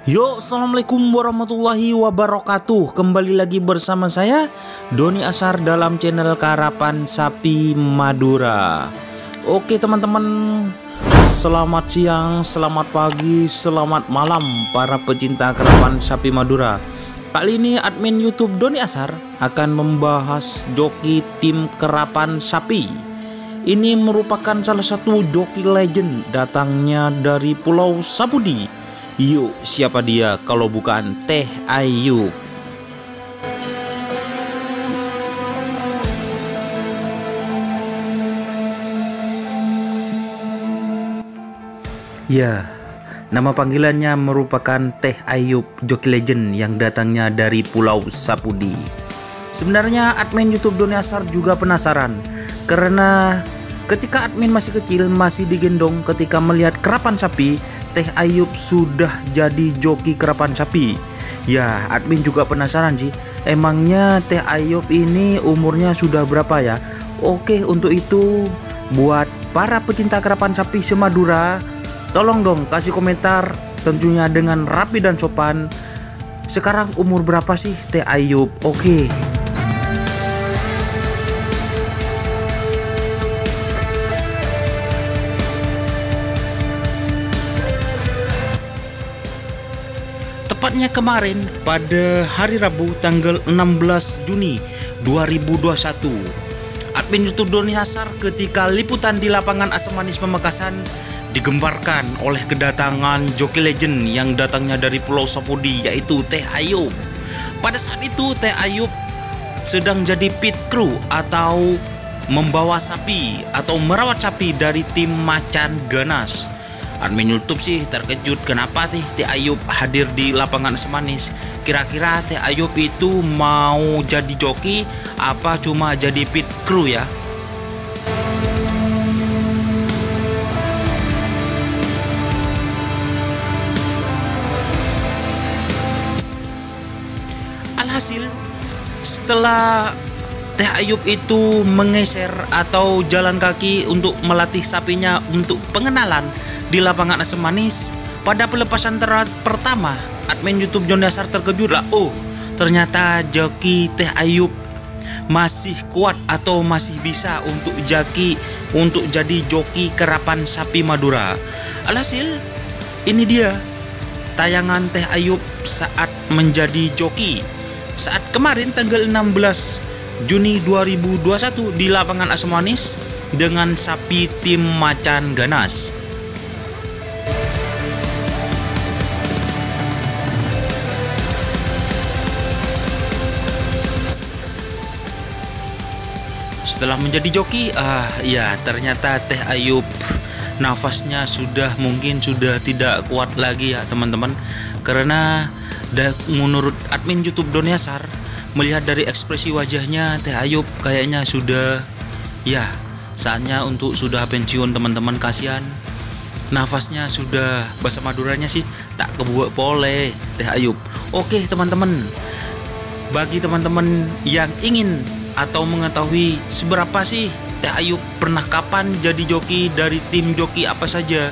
Yo, assalamualaikum warahmatullahi wabarakatuh. Kembali lagi bersama saya Doni Asar dalam channel Karapan Sapi Madura. Oke teman-teman, selamat siang, selamat pagi, selamat malam para pecinta karapan sapi Madura. Kali ini admin YouTube Doni Asar akan membahas joki tim karapan sapi. Ini merupakan salah satu joki legend datangnya dari Pulau Sapudi. Yuk, siapa dia kalau bukan Teh Ayub? Ya, nama panggilannya merupakan Teh Ayub, joki legend yang datangnya dari Pulau Sapudi. Sebenarnya admin YouTube Doni Asar juga penasaran, karena ketika admin masih kecil, masih digendong ketika melihat karapan sapi, Teh Ayub sudah jadi joki karapan sapi. Ya, admin juga penasaran sih, emangnya Teh Ayub ini umurnya sudah berapa ya? Oke, untuk itu buat para pecinta karapan sapi semadura, tolong dong kasih komentar tentunya dengan rapi dan sopan. Sekarang umur berapa sih Teh Ayub? Oke. Tepatnya kemarin pada hari Rabu tanggal 16 Juni 2021, admin YouTube Doni Asar ketika liputan di lapangan Asam Manis Pamekasan digembarkan oleh kedatangan joki legend yang datangnya dari Pulau Sapudi, yaitu Teh Ayub. Pada saat itu Teh Ayub sedang jadi pit crew atau membawa sapi atau merawat sapi dari tim Macan Ganas. Admin YouTube sih terkejut kenapa Teh Ayub hadir di lapangan Asam Manis. Kira-kira Teh Ayub itu mau jadi joki apa cuma jadi pit crew ya? Alhasil, setelah Teh Ayub itu menggeser atau jalan kaki untuk melatih sapinya untuk pengenalan di lapangan Asam Manis, pada pelepasan pertama admin YouTube Doni Asar terkejut lah. Oh, ternyata joki Teh Ayub masih kuat atau masih bisa untuk jadi joki karapan sapi Madura. Alhasil, ini dia tayangan Teh Ayub saat menjadi joki saat kemarin tanggal 16 Juni 2021 di lapangan Asam Manis dengan sapi tim Macan Ganas. Setelah menjadi joki, ya ternyata Teh Ayub nafasnya mungkin sudah tidak kuat lagi ya teman-teman, karena menurut admin YouTube Doni Asar, melihat dari ekspresi wajahnya, Teh Ayub kayaknya sudah saatnya untuk sudah pensiun teman-teman. Kasihan, nafasnya sudah, bahasa Maduranya sih tak kebuat oleh Teh Ayub. Oke teman-teman, bagi teman-teman yang ingin atau mengetahui seberapa sih Teh Ayub pernah kapan jadi joki dari tim joki apa saja,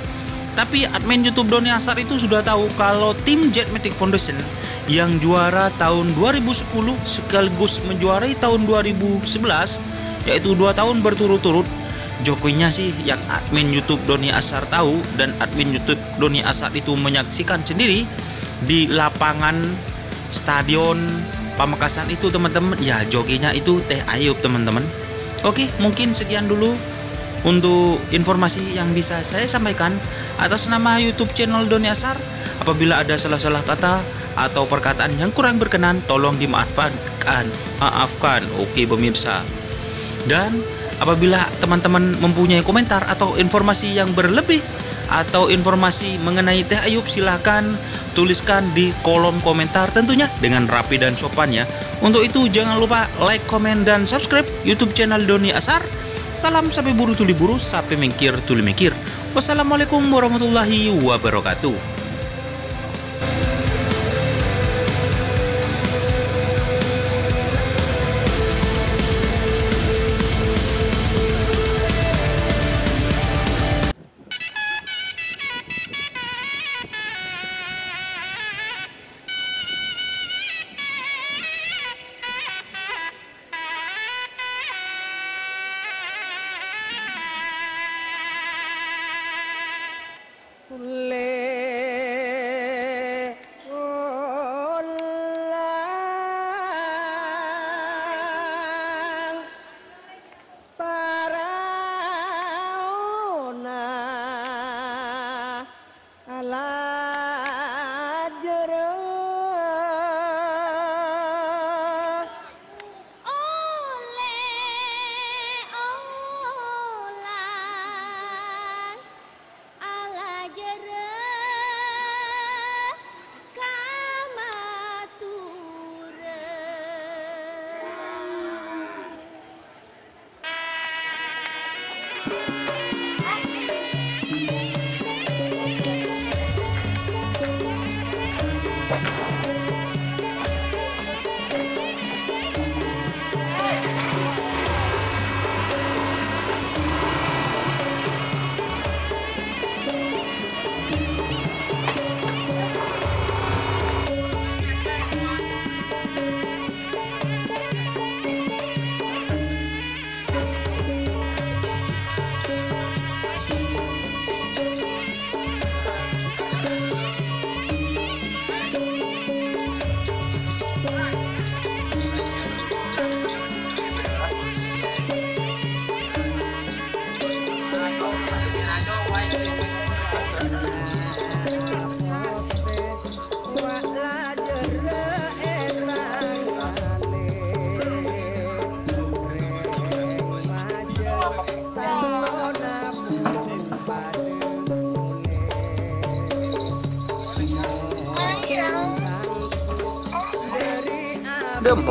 tapi admin YouTube Doni Asar itu sudah tahu kalau tim Jetmatic Foundation yang juara tahun 2010 sekaligus menjuarai tahun 2011, yaitu 2 tahun berturut-turut. Jokinya sih yang admin YouTube Doni Asar tahu dan admin YouTube Doni Asar itu menyaksikan sendiri di lapangan Stadion Pamekasan itu teman-teman. Ya, jokinya itu Teh Ayub teman-teman. Oke, mungkin sekian dulu untuk informasi yang bisa saya sampaikan atas nama YouTube channel Doni Asar. Apabila ada salah-salah kata atau perkataan yang kurang berkenan, tolong maafkan. Oke pemirsa. Dan apabila teman-teman mempunyai komentar atau informasi yang berlebih atau informasi mengenai Teh Ayub, silahkan tuliskan di kolom komentar tentunya dengan rapi dan sopan ya. Untuk itu jangan lupa like, komen, dan subscribe YouTube channel Doni Asar. Salam sapi buru tuli buru, sapi mengkir tuli mengkir. Wassalamualaikum warahmatullahi wabarakatuh. Dem,